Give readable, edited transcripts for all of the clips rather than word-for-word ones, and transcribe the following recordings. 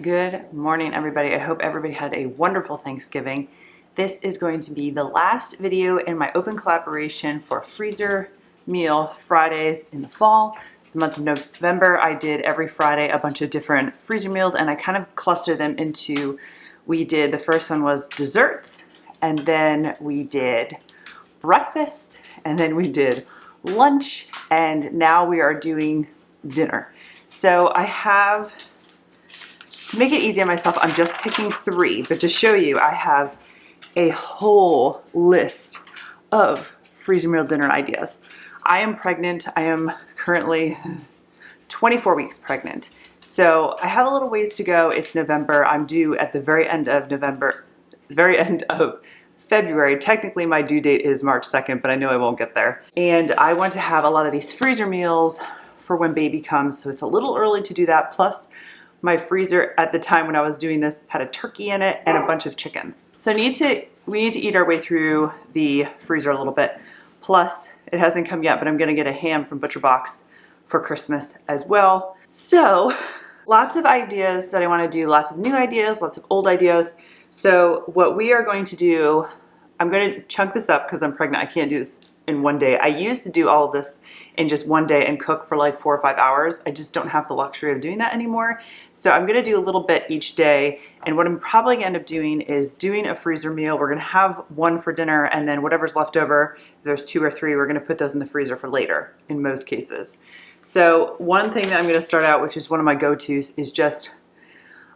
Good morning, everybody. I hope everybody had a wonderful Thanksgiving. This is going to be the last video in my open collaboration for freezer meal Fridays in the fall. The month of November, I did every Friday a bunch of different freezer meals, and I kind of clustered them into, the first one was desserts, and then we did breakfast, and then we did lunch, and now we are doing dinner. So I have, to make it easy on myself, I'm just picking 3, but to show you, I have a whole list of freezer meal dinner ideas. I am pregnant. I am currently 24 weeks pregnant. So I have a little ways to go. It's November. I'm due at the very end of November, very end of February. Technically my due date is March 2nd, but I know I won't get there. And I want to have a lot of these freezer meals for when baby comes. So it's a little early to do that. Plus my freezer at the time when I was doing this had a turkey in it and a bunch of chickens. So we need to eat our way through the freezer a little bit. Plus, it hasn't come yet, but I'm gonna get a ham from Butcher Box for Christmas as well. So lots of ideas that I wanna do, lots of new ideas, lots of old ideas. So what we are going to do, I'm gonna chunk this up because I'm pregnant. I can't do this in one day. I used to do all of this in just one day and cook for like 4 or 5 hours. I just don't have the luxury of doing that anymore. So I'm gonna do a little bit each day. And what I'm probably gonna end up doing is doing a freezer meal. We're gonna have one for dinner, and then whatever's left over, if there's 2 or 3, we're gonna put those in the freezer for later in most cases. So one thing that I'm gonna start out, which is one of my go-tos, is just,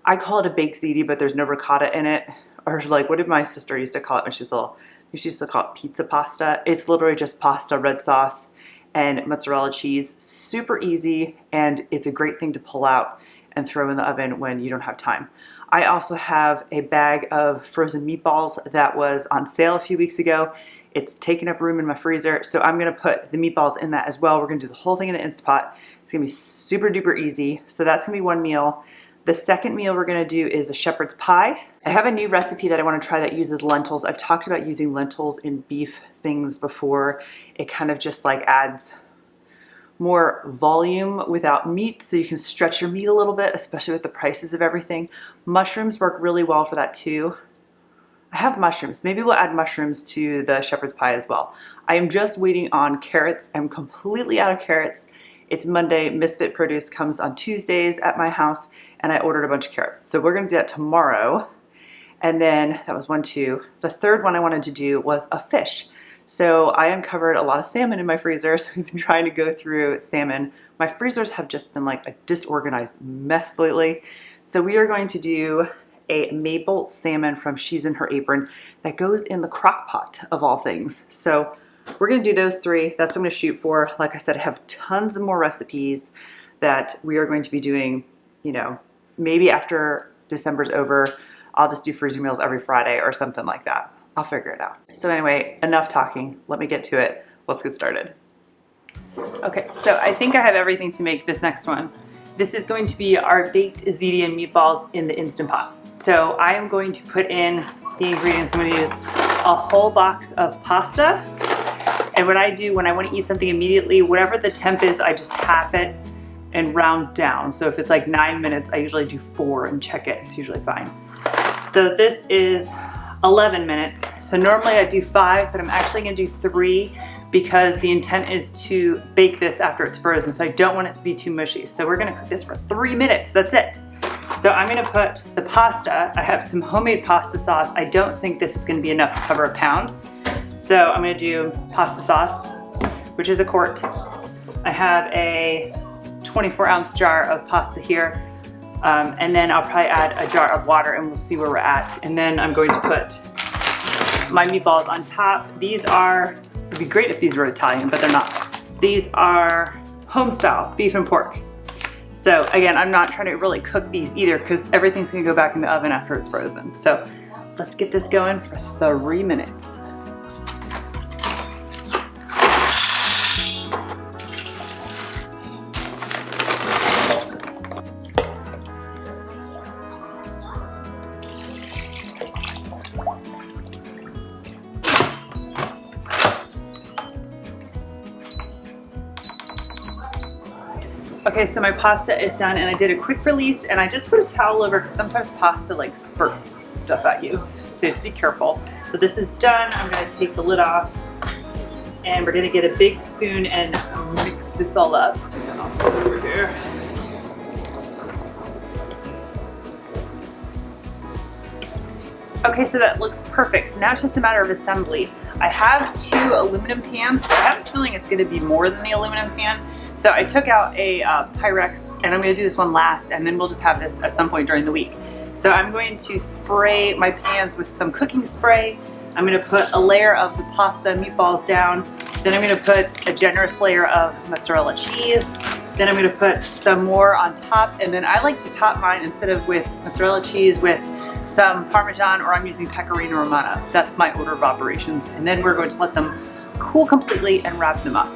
I call it a baked ziti, but there's no ricotta in it. Or like, what did my sister used to call it when she was little? She used to call it pizza pasta. It's literally just pasta, red sauce, and mozzarella cheese. Super easy, and it's a great thing to pull out and throw in the oven when you don't have time. I also have a bag of frozen meatballs that was on sale a few weeks ago. It's taking up room in my freezer, so I'm gonna put the meatballs in that as well. We're gonna do the whole thing in the Instapot. It's gonna be super duper easy. So that's gonna be one meal. The second meal we're gonna do is a shepherd's pie. I have a new recipe that I wanna try that uses lentils. I've talked about using lentils in beef things before. It kind of just like adds more volume without meat, so you can stretch your meat a little bit, especially with the prices of everything. Mushrooms work really well for that too. I have mushrooms. Maybe we'll add mushrooms to the shepherd's pie as well. I am just waiting on carrots. I'm completely out of carrots. It's Monday. Misfit Produce comes on Tuesdays at my house, and I ordered a bunch of carrots. So we're gonna do that tomorrow. And then that was 1, 2. The third one I wanted to do was a fish. So I uncovered a lot of salmon in my freezer, so we've been trying to go through salmon. My freezers have just been like a disorganized mess lately. So we are going to do a maple salmon from She's in Her Apron that goes in the crock pot of all things. So we're gonna do those 3. That's what I'm gonna shoot for. Like I said, I have tons of more recipes that we are going to be doing, you know, maybe after December's over, I'll just do freezer meals every Friday or something like that. I'll figure it out. So anyway, enough talking. Let me get to it. Let's get started. Okay, so I think I have everything to make this next one. This is going to be our baked ziti and meatballs in the Instant Pot. So I am going to put in the ingredients. I'm gonna use a whole box of pasta. And what I do when I want to eat something immediately, whatever the temp is, I just half it and round down. So if it's like 9 minutes, I usually do 4 and check it. It's usually fine. So this is 11 minutes. So normally I do 5, but I'm actually gonna do 3 because the intent is to bake this after it's frozen. So I don't want it to be too mushy. So we're gonna cook this for 3 minutes, that's it. So I'm gonna put the pasta. I have some homemade pasta sauce. I don't think this is gonna be enough to cover a pound. So I'm gonna do pasta sauce, which is a quart. I have a 24-ounce jar of pasta here. And then I'll probably add a jar of water and we'll see where we're at. And then I'm going to put my meatballs on top. These are, it'd be great if these were Italian, but they're not. These are home style, beef and pork. So again, I'm not trying to really cook these either because everything's gonna go back in the oven after it's frozen. So let's get this going for 3 minutes. Okay, so my pasta is done and I did a quick release and I just put a towel over because sometimes pasta like spurts stuff at you. So you have to be careful. So this is done. I'm gonna take the lid off and we're gonna get a big spoon and mix this all up. And then I'll put it over here. Okay, so that looks perfect. So now it's just a matter of assembly. I have 2 aluminum pans. I have a feeling it's gonna be more than the aluminum pan. So I took out a Pyrex and I'm gonna do this one last and then we'll just have this at some point during the week. So I'm going to spray my pans with some cooking spray. I'm gonna put a layer of the pasta meatballs down. Then I'm gonna put a generous layer of mozzarella cheese. Then I'm gonna put some more on top. And then I like to top mine instead of with mozzarella cheese with some parmesan, or I'm using pecorino romano. That's my order of operations. And then we're going to let them cool completely and wrap them up.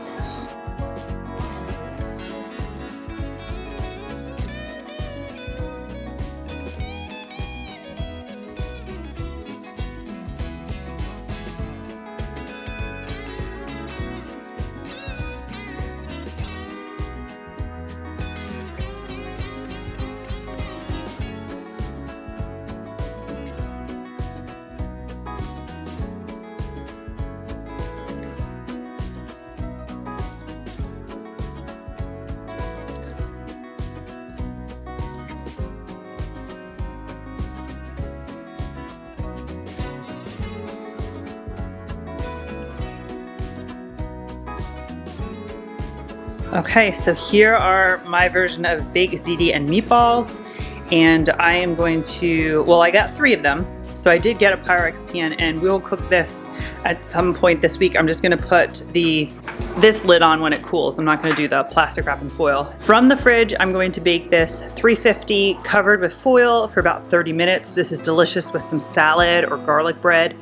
Okay, so here are my version of baked ziti and meatballs, and I am going to, well, I got 3 of them, so I did get a Pyrex pan, and we'll cook this at some point this week. I'm just gonna put this lid on when it cools. I'm not gonna do the plastic wrap and foil. From the fridge, I'm going to bake this 350 covered with foil for about 30 minutes. This is delicious with some salad or garlic bread.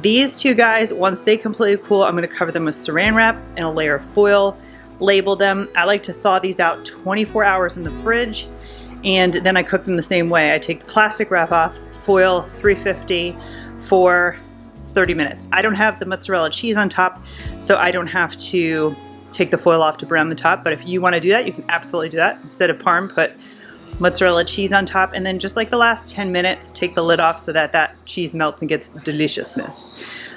These 2 guys, once they completely cool, I'm gonna cover them with saran wrap and a layer of foil. Label them. I like to thaw these out 24 hours in the fridge, and then I cook them the same way. I take the plastic wrap off, foil 350 for 30 minutes. I don't have the mozzarella cheese on top, so I don't have to take the foil off to brown the top, but if you want to do that, you can absolutely do that. Instead of parm, put mozzarella cheese on top, and then just like the last 10 minutes, take the lid off so that that cheese melts and gets deliciousness.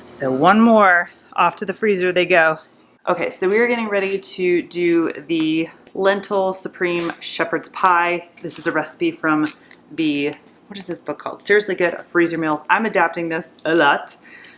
So one more, off to the freezer they go. Okay, so we are getting ready to do the lentil supreme shepherd's pie. This is a recipe from the, what is this book called? Seriously Good Freezer Meals. I'm adapting this a lot.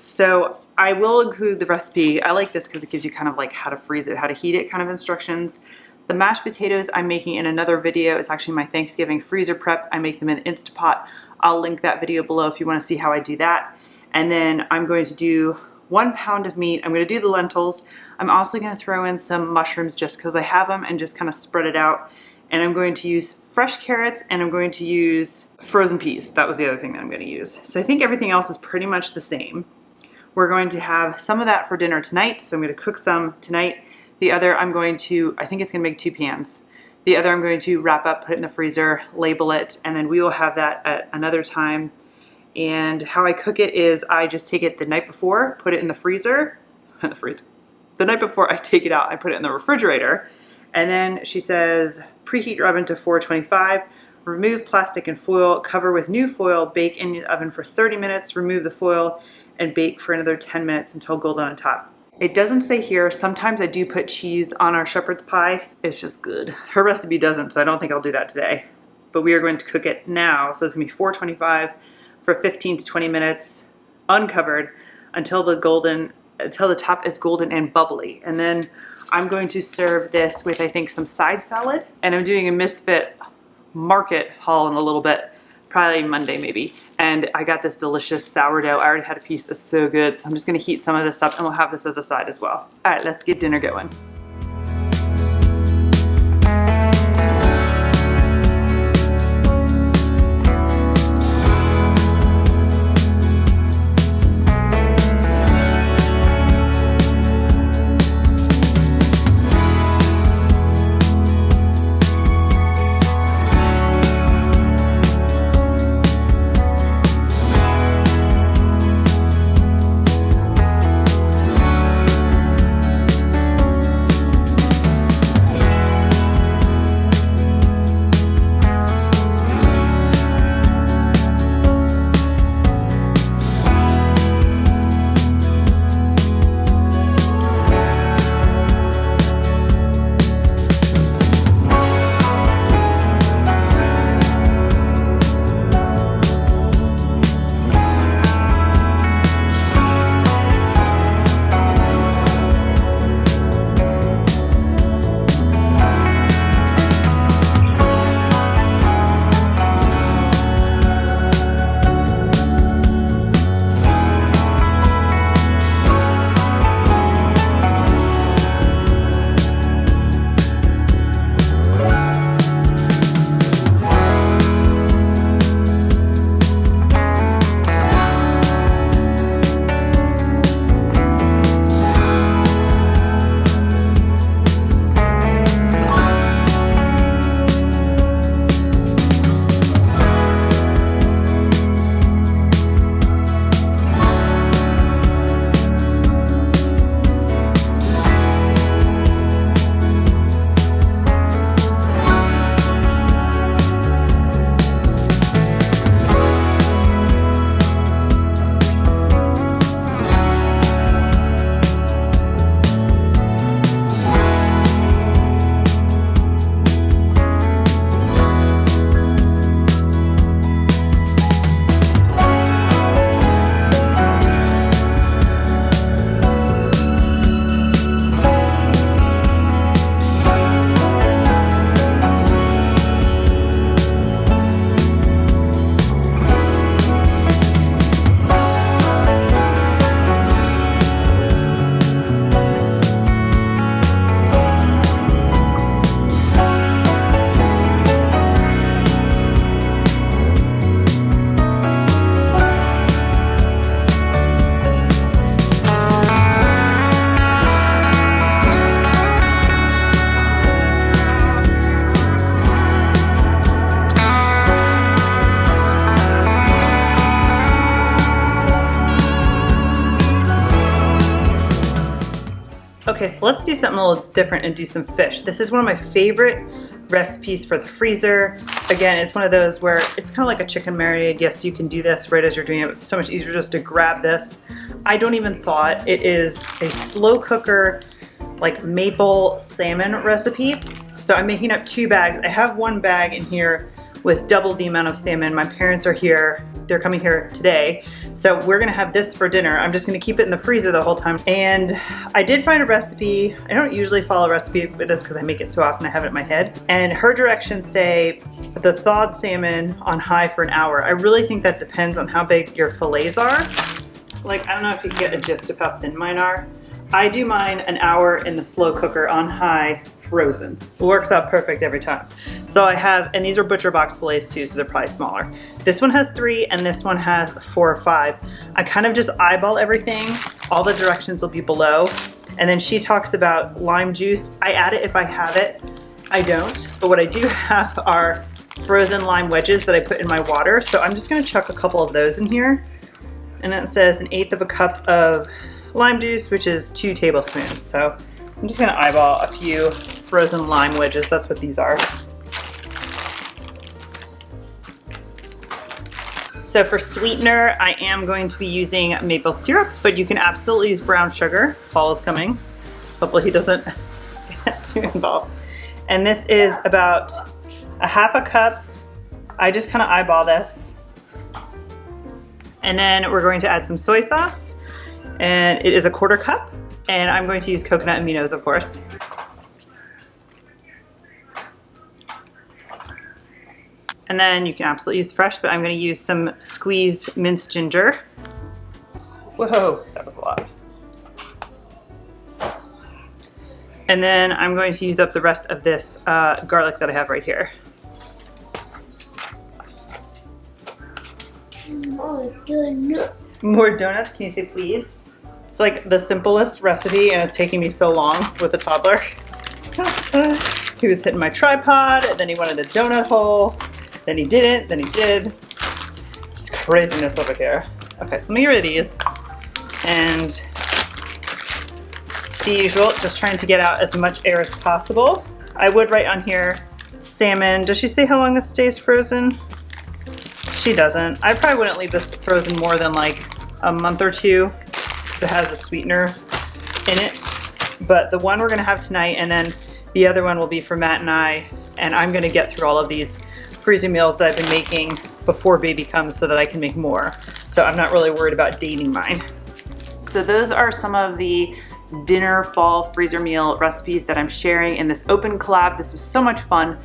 So I will include the recipe. I like this because it gives you kind of like how to freeze it, how to heat it kind of instructions. The mashed potatoes I'm making in another video. It's actually my Thanksgiving freezer prep. I make them in Instapot. I'll link that video below if you want to see how I do that. And then I'm going to do 1 pound of meat. I'm going to do the lentils. I'm also going to throw in some mushrooms just because I have them and just kind of spread it out. And I'm going to use fresh carrots and I'm going to use frozen peas. That was the other thing that I'm going to use. So I think everything else is pretty much the same. We're going to have some of that for dinner tonight. So I'm going to cook some tonight. The other I'm going to, I think it's going to make 2 pans. The other I'm going to wrap up, put it in the freezer, label it, and then we will have that at another time. And how I cook it is I just take it the night before, put it in the freezer, The night before I take it out, I put it in the refrigerator. And then she says, preheat your oven to 425, remove plastic and foil, cover with new foil, bake in the oven for 30 minutes, remove the foil, and bake for another 10 minutes until golden on top. It doesn't say here, sometimes I do put cheese on our shepherd's pie. It's just good. Her recipe doesn't, so I don't think I'll do that today. But we are going to cook it now, so it's gonna be 425 for 15 to 20 minutes, uncovered, until the top is golden and bubbly. And then I'm going to serve this with, I think, some side salad. And I'm doing a Misfit market haul in a little bit, probably Monday maybe. And I got this delicious sourdough. I already had a piece that's so good. So I'm just gonna heat some of this up and we'll have this as a side as well. All right, let's get dinner going. Okay, so let's do something a little different and do some fish. This is one of my favorite recipes for the freezer. Again, it's one of those where it's kind of like a chicken marinade. Yes, you can do this right as you're doing it. It's so much easier just to grab this. I don't even thought it is a slow cooker, like maple salmon recipe. So I'm making up 2 bags. I have 1 bag in here with double the amount of salmon. My parents are here. They're coming here today. So we're gonna have this for dinner. I'm just gonna keep it in the freezer the whole time. And I did find a recipe. I don't usually follow a recipe with this because I make it so often I have it in my head. And her directions say the thawed salmon on high for an hour. I really think that depends on how big your fillets are. Like, I don't know if you can get a gist of how thin mine are. I do mine an hour in the slow cooker on high, frozen. It works out perfect every time. So I have, and these are butcher box fillets too, so they're probably smaller. This one has 3 and this one has 4 or 5. I kind of just eyeball everything. All the directions will be below. And then she talks about lime juice. I add it if I have it. I don't, but what I do have are frozen lime wedges that I put in my water. So I'm just gonna chuck a couple of those in here. And it says 1/8 cup of lime juice, which is 2 tablespoons. So I'm just gonna eyeball a few frozen lime wedges. That's what these are. So for sweetener, I am going to be using maple syrup, but you can absolutely use brown sugar. Paul is coming. Hopefully he doesn't get too involved. And this is about 1/2 cup. I just kind of eyeball this. And then we're going to add some soy sauce. And it is 1/4 cup. And I'm going to use coconut aminos, of course. And then you can absolutely use fresh, but I'm going to use some squeezed minced ginger. Whoa, that was a lot. And then I'm going to use up the rest of this garlic that I have right here. More donuts. More donuts, can you say please? It's like the simplest recipe and it's taking me so long with the toddler. He was hitting my tripod, and then he wanted a donut hole, then he didn't, then he did. Just craziness over here. Okay, so let me get rid of these. And the usual, just trying to get out as much air as possible. I would write on here, salmon. Does she say how long this stays frozen? She doesn't. I probably wouldn't leave this frozen more than like a month or 2. It has a sweetener in it. But the one we're gonna have tonight, and then the other one will be for Matt and I, and I'm gonna get through all of these freezer meals that I've been making before baby comes so that I can make more. So I'm not really worried about dating mine. So those are some of the dinner fall freezer meal recipes that I'm sharing in this open collab. This was so much fun.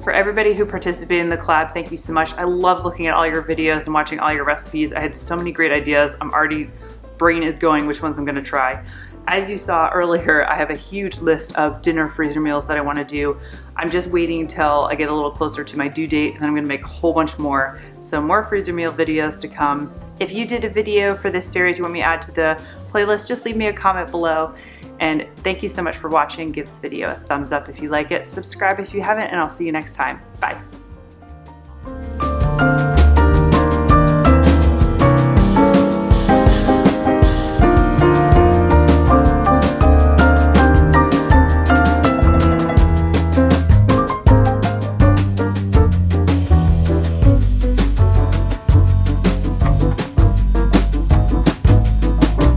For everybody who participated in the collab, thank you so much. I love looking at all your videos and watching all your recipes. I had so many great ideas. I'm already, brain is going which ones I'm gonna try. As you saw earlier, I have a huge list of dinner freezer meals that I wanna do. I'm just waiting until I get a little closer to my due date, and then I'm gonna make a whole bunch more. So more freezer meal videos to come. If you did a video for this series you want me to add to the playlist, just leave me a comment below. And thank you so much for watching. Give this video a thumbs up if you like it, subscribe if you haven't, and I'll see you next time. Bye.